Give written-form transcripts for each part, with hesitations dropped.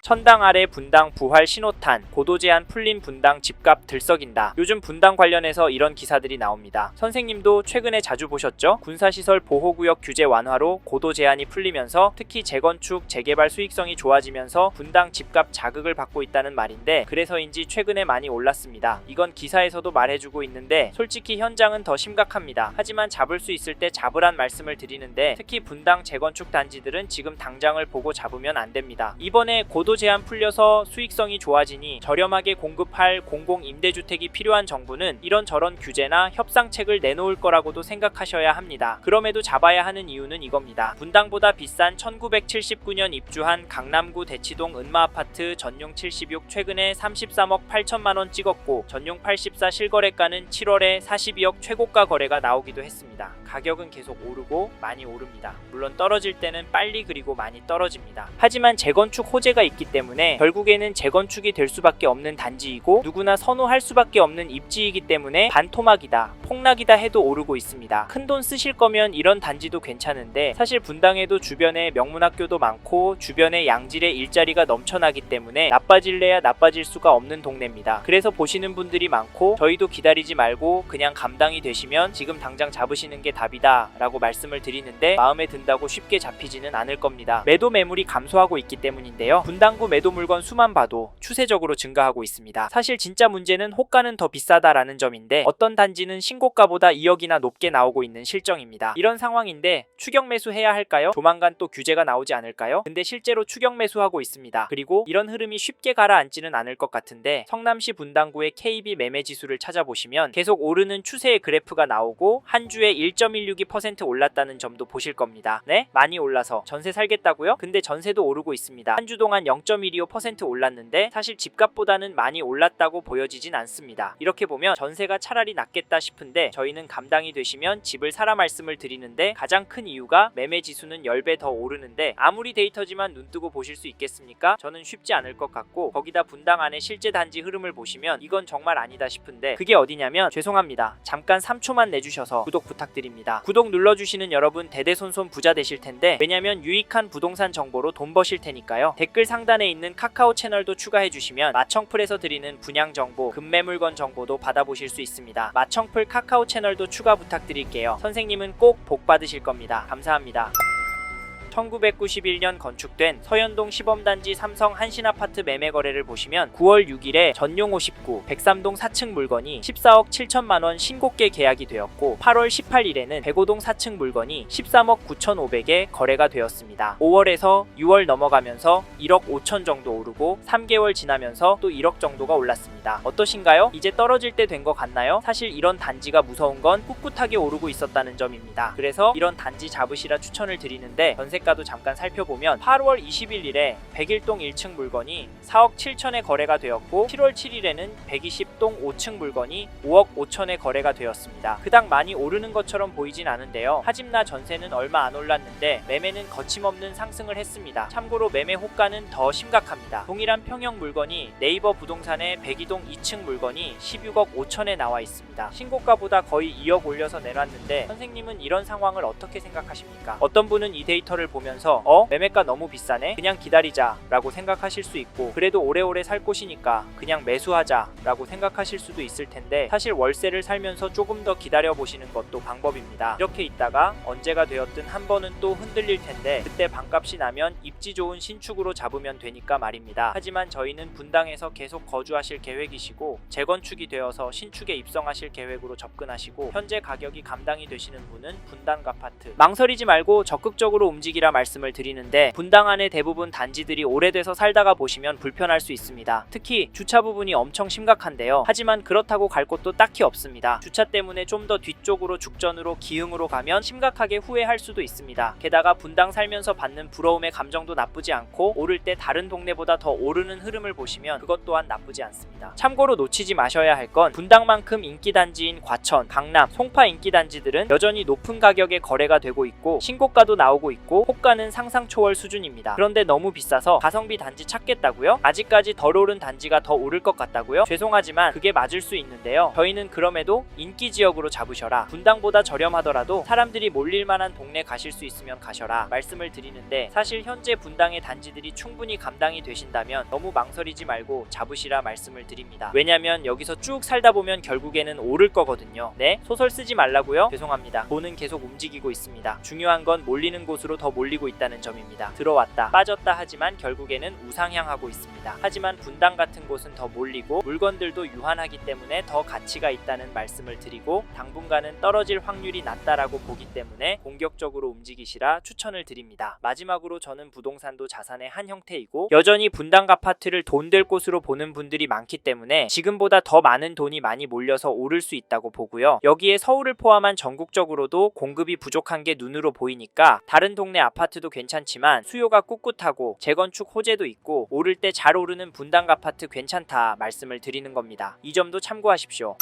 천당 아래 분당 부활 신호탄, 고도 제한 풀린 분당 집값 들썩인다. 요즘 분당 관련해서 이런 기사들이 나옵니다. 선생님도 최근에 자주 보셨죠? 군사시설 보호구역 규제 완화로 고도 제한이 풀리면서 특히 재건축, 재개발 수익성이 좋아지면서 분당 집값 자극을 받고 있다는 말인데, 그래서인지 최근에 많이 올랐습니다. 이건 기사에서도 말해주고 있는데 솔직히 현장은 더 심각합니다. 하지만 잡을 수 있을 때 잡으란 말씀을 드리는데, 특히 분당 재건축 단지들은 지금 당장을 보고 잡으면 안 됩니다. 이번에 고도 제한 풀려서 수익성이 좋아지니 저렴하게 공급할 공공 임대주택이 필요한 정부는 이런저런 규제나 협상책을 내놓을 거라고도 생각하셔야 합니다. 그럼에도 잡아야 하는 이유는 이겁니다. 분당보다 비싼 1979년 입주한 강남구 대치동 은마아파트 전용 76 최근에 33억 8천만원 찍었고, 전용 84 실거래가는 7월에 42억 최고가 거래가 나오기도 했습니다. 가격은 계속 오르고 많이 오릅니다. 물론 떨어질 때는 빨리 그리고 많이 떨어집니다. 하지만 재건축 호재가 있기 때문에 결국에는 재건축이 될 수밖에 없는 단지이고 누구나 선호할 수밖에 없는 입지이기 때문에 반토막이다, 폭락이다 해도 오르고 있습니다. 큰돈 쓰실 거면 이런 단지도 괜찮은데, 사실 분당에도 주변에 명문학교도 많고 주변에 양질의 일자리가 넘쳐나기 때문에 나빠질래야 나빠질 수가 없는 동네입니다. 그래서 보시는 분들이 많고, 저희도 기다리지 말고 그냥 감당이 되시면 지금 당장 잡으시는 게 답이다 라고 말씀을 드리는데, 마음에 든다고 쉽게 잡히지는 않을 겁니다. 매도 매물이 감소하고 있기 때문인데요. 분당구 매도 물건 수만 봐도 추세적으로 증가하고 있습니다. 사실 진짜 문제는 호가는 더 비싸다라는 점인데, 어떤 단지는 신고가보다 2억이나 높게 나오고 있는 실정입니다. 이런 상황인데 추격 매수해야 할까요? 조만간 또 규제가 나오지 않을까요? 근데 실제로 추격 매수하고 있습니다. 그리고 이런 흐름이 쉽게 가라앉지는 않을 것 같은데, 성남시 분당구의 KB 매매 지수를 찾아보시면 계속 오르는 추세의 그래프가 나오고 한 주에 1.162% 올랐다는 점도 보실 겁니다. 네? 많이 올라서 전세 살겠다고요? 근데 전세도 오르고 있습니다. 한 주 동안 0.125% 올랐는데 사실 집값보다는 많이 올랐다고 보여지진 않습니다. 이렇게 보면 전세가 차라리 낫겠다 싶은데, 저희는 감당이 되시면 집을 사라 말씀을 드리는데, 가장 큰 이유가 매매 지수는 10배 더 오르는데 아무리 데이터지만 눈뜨고 보실 수 있겠습니까? 저는 쉽지 않을 것 같고, 거기다 분당 안에 실제 단지 흐름을 보시면 이건 정말 아니다 싶은데, 그게 어디냐면, 죄송합니다, 잠깐 3초만 내주셔서 구독 부탁드립니다. 구독 눌러주시는 여러분 대대손손 부자 되실 텐데, 왜냐면 유익한 부동산 정보로 돈 버실 테니까요. 댓글 상단에 있는 카카오 채널도 추가해주시면 마청풀에서 드리는 분양 정보, 급매물건 정보도 받아보실 수 있습니다. 마청풀 카카오 채널도 추가 부탁드릴게요. 선생님은 꼭 복 받으실 겁니다. 감사합니다. 1991년 건축된 서현동 시범단지 삼성 한신아파트 매매 거래를 보시면 9월 6일에 전용 59 103동 4층 물건이 14억 7천만원 신고가 계약이 되었고, 8월 18일에는 105동 4층 물건이 13억 9,500에 거래가 되었습니다. 5월에서 6월 넘어가면서 1억 5천 정도 오르고 3개월 지나면서 또 1억 정도가 올랐습니다. 어떠신가요? 이제 떨어질 때 된 것 같나요? 사실 이런 단지가 무서운 건 꿋꿋하게 오르고 있었다는 점입니다. 그래서 이런 단지 잡으시라 추천을 드리는데, 전세가도 잠깐 살펴보면 8월 21일에 101동 1층 물건이 4억 7천에 거래가 되었고, 7월 7일에는 120동 5층 물건이 5억 5천에 거래가 되었습니다. 그닥 많이 오르는 것처럼 보이진 않은데요. 하집나 전세는 얼마 안 올랐는데 매매는 거침없는 상승을 했습니다. 참고로 매매 호가는 더 심각합니다. 동일한 평형 물건이 네이버 부동산의 102동 2층 물건이 16억 5천에 나와 있습니다. 신고가보다 거의 2억 올려서 내놨는데, 선생님은 이런 상황을 어떻게 생각하십니까? 어떤 분은 이 데이터를 보면서 매매가 너무 비싸네? 그냥 기다리자 라고 생각하실 수 있고, 그래도 오래오래 살 곳이니까 그냥 매수하자 라고 생각하실 수도 있을 텐데, 사실 월세를 살면서 조금 더 기다려보시는 것도 방법입니다. 이렇게 있다가 언제가 되었든 한 번은 또 흔들릴 텐데, 그때 반값이 나면 입지 좋은 신축으로 잡으면 되니까 말입니다. 하지만 저희는 분당에서 계속 거주하실 계획이시고 재건축이 되어서 신축에 입성하실 계획으로 접근하시고, 현재 가격이 감당이 되시는 분은 분당 아파트 망설이지 말고 적극적으로 움직이라 말씀을 드리는데, 분당 안에 대부분 단지들이 오래돼서 살다가 보시면 불편할 수 있습니다. 특히 주차 부분이 엄청 심각한데요. 하지만 그렇다고 갈 곳도 딱히 없습니다. 주차 때문에 좀 더 뒤쪽으로 죽전으로 기흥으로 가면 심각하게 후회할 수도 있습니다. 게다가 분당 살면서 받는 부러움의 감정도 나쁘지 않고, 오를 때 다른 동네보다 더 오르는 흐름을 보시면 그것 또한 나쁘지 않습니다. 참고로 놓치지 마셔야 할 건, 분당만큼 인기 단지인 과천, 강남, 송파 인기 단지들은 여전히 높은 가격에 거래가 되고 있고 신고가도 나오고 있고 호가는 상상 초월 수준입니다. 그런데 너무 비싸서 가성비 단지 찾겠다고요? 아직까지 덜 오른 단지가 더 오를 것 같다고요? 죄송하지만 그게 맞을 수 있는데요. 저희는 그럼에도 인기 지역으로 잡으셔라. 분당보다 저렴하더라도 사람들이 몰릴 만한 동네 가실 수 있으면 가셔라 말씀을 드리는데, 사실 현재 분당의 단지들이 충분히 감당이 되신다면 너무 망설이지 말고 잡으시라 말씀을 드립니다. 왜냐면 여기서 쭉 살다 보면 결국에는 오를 거거든요. 네? 소설 쓰지 말라고요? 죄송합니다. 돈은 계속 움직이고 있습니다. 중요한 건 몰리는 곳으로 더 몰리고 있다는 점입니다. 들어왔다 빠졌다 하지만 결국에는 우상향하고 있습니다. 하지만 분당 같은 곳은 더 몰리고 물건들도 유한하기 때문에 더 가치가 있다는 말씀을 드리고, 당분간은 떨어질 확률이 낮다라고 보기 때문에 공격적으로 움직이시라 추천을 드립니다. 마지막으로 저는 부동산도 자산의 한 형태이고 여전히 분당 아파트를 돈 될 곳으로 보는 분들이 많기 때문에 지금보다 더 많은 돈이 많이 몰려서 오를 수 있다고 보고요. 여기에 서울을 포함한 전국적으로도 공급이 부족한 게 눈으로 보이니까 다른 동네 아파트도 괜찮지만 수요가 꿋꿋하고 재건축 호재도 있고 오를 때 잘 오르는 분당 아파트 괜찮다 말씀을 드리는 겁니다. 이 점도 참고하십시오.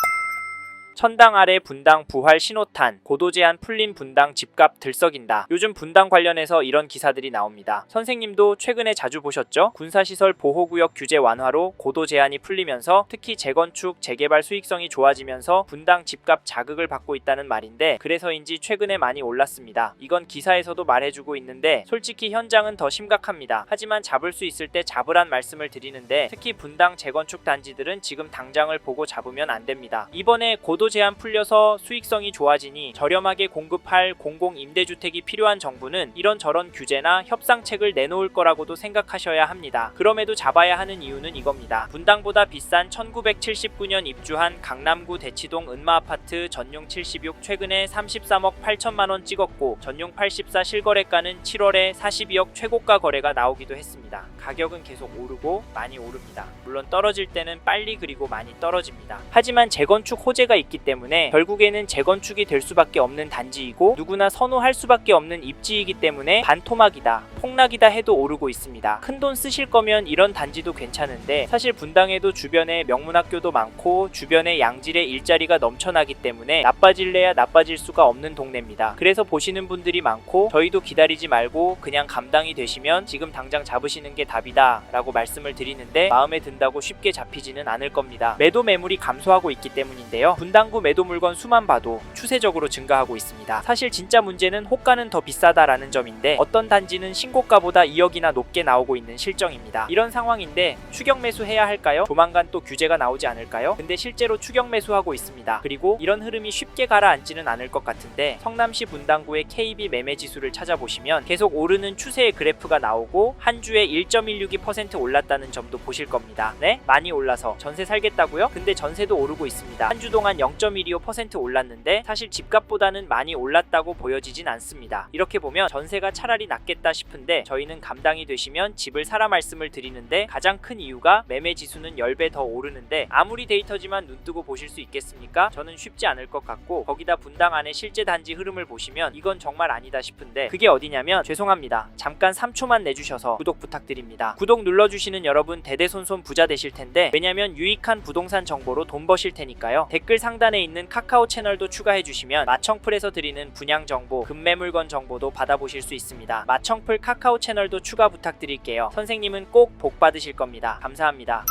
천당 아래 분당 부활 신호탄, 고도 제한 풀린 분당 집값 들썩인다. 요즘 분당 관련해서 이런 기사들이 나옵니다. 선생님도 최근에 자주 보셨죠? 군사시설 보호구역 규제 완화로 고도 제한이 풀리면서 특히 재건축, 재개발 수익성이 좋아지면서 분당 집값 자극을 받고 있다는 말인데, 그래서인지 최근에 많이 올랐습니다. 이건 기사에서도 말해주고 있는데 솔직히 현장은 더 심각합니다. 하지만 잡을 수 있을 때 잡으란 말씀을 드리는데, 특히 분당 재건축 단지들은 지금 당장을 보고 잡으면 안 됩니다. 이번에 고도 제한 풀려서 수익성이 좋아지니 저렴하게 공급할 공공 임대주택이 필요한 정부는 이런저런 규제나 협상책을 내놓을 거라고도 생각하셔야 합니다. 그럼에도 잡아야 하는 이유는 이겁니다. 분당보다 비싼 1979년 입주한 강남구 대치동 은마아파트 전용 76 최근에 33억 8천만원 찍었고, 전용 84 실거래가는 7월에 42억 최고가 거래가 나오기도 했습니다. 가격은 계속 오르고 많이 오릅니다. 물론 떨어질 때는 빨리 그리고 많이 떨어집니다. 하지만 재건축 호재가 있기 때문에 결국에는 재건축이 될 수밖에 없는 단지이고 누구나 선호할 수밖에 없는 입지이기 때문에 반토막이다, 폭락이다 해도 오르고 있습니다. 큰돈 쓰실 거면 이런 단지도 괜찮은데, 사실 분당에도 주변에 명문학교도 많고 주변에 양질의 일자리가 넘쳐나기 때문에 나빠질래야 나빠질 수가 없는 동네입니다. 그래서 보시는 분들이 많고 저희도 기다리지 말고 그냥 감당이 되시면 지금 당장 잡으시는 게 답이다 라고 말씀을 드리는데, 마음에 든다고 쉽게 잡히지는 않을 겁니다. 매도 매물이 감소하고 있기 때문인데요. 분당구 매도 물건 수만 봐도 추세적으로 증가하고 있습니다. 사실 진짜 문제는 호가는 더 비싸다라는 점인데, 어떤 단지는 신고가보다 2억이나 높게 나오고 있는 실정입니다. 이런 상황인데 추격 매수해야 할까요? 조만간 또 규제가 나오지 않을까요? 근데 실제로 추격 매수하고 있습니다. 그리고 이런 흐름이 쉽게 가라앉지는 않을 것 같은데, 성남시 분당구의 KB 매매 지수를 찾아보시면 계속 오르는 추세의 그래프가 나오고 한 주에 1.162% 올랐다는 점도 보실 겁니다. 네? 많이 올라서 전세 살겠다고요? 근데 전세도 오르고 있습니다. 한 주 동안 0.125% 올랐는데 사실 집값보다는 많이 올랐다고 보여지진 않습니다. 이렇게 보면 전세가 차라리 낫겠다 싶은데, 저희는 감당이 되시면 집을 사라 말씀을 드리는데, 가장 큰 이유가 매매 지수는 10배 더 오르는데 아무리 데이터지만 눈뜨고 보실 수 있겠습니까? 저는 쉽지 않을 것 같고, 거기다 분당 안에 실제 단지 흐름을 보시면 이건 정말 아니다 싶은데, 그게 어디냐면, 죄송합니다. 잠깐 3초만 내주셔서 구독 부탁드립니다. 구독 눌러주시는 여러분 대대손손 부자 되실 텐데, 왜냐면 유익한 부동산 정보로 돈 버실 테니까요. 댓글 상단에 있는 카카오 채널도 추가해 주시면 마청풀에서 드리는 분양 정보, 급매 물건 정보도 받아보실 수 있습니다. 마청풀 카카오 채널도 추가 부탁드릴게요. 선생님은 꼭 복 받으실 겁니다. 감사합니다.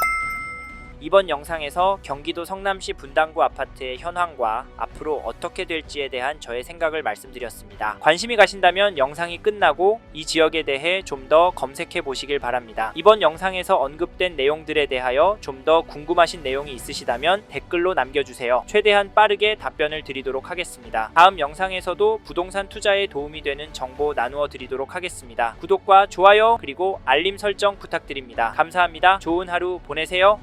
이번 영상에서 경기도 성남시 분당구 아파트의 현황과 앞으로 어떻게 될지에 대한 저의 생각을 말씀드렸습니다. 관심이 가신다면 영상이 끝나고 이 지역에 대해 좀 더 검색해 보시길 바랍니다. 이번 영상에서 언급된 내용들에 대하여 좀 더 궁금하신 내용이 있으시다면 댓글로 남겨주세요. 최대한 빠르게 답변을 드리도록 하겠습니다. 다음 영상에서도 부동산 투자에 도움이 되는 정보 나누어 드리도록 하겠습니다. 구독과 좋아요 그리고 알림 설정 부탁드립니다. 감사합니다. 좋은 하루 보내세요.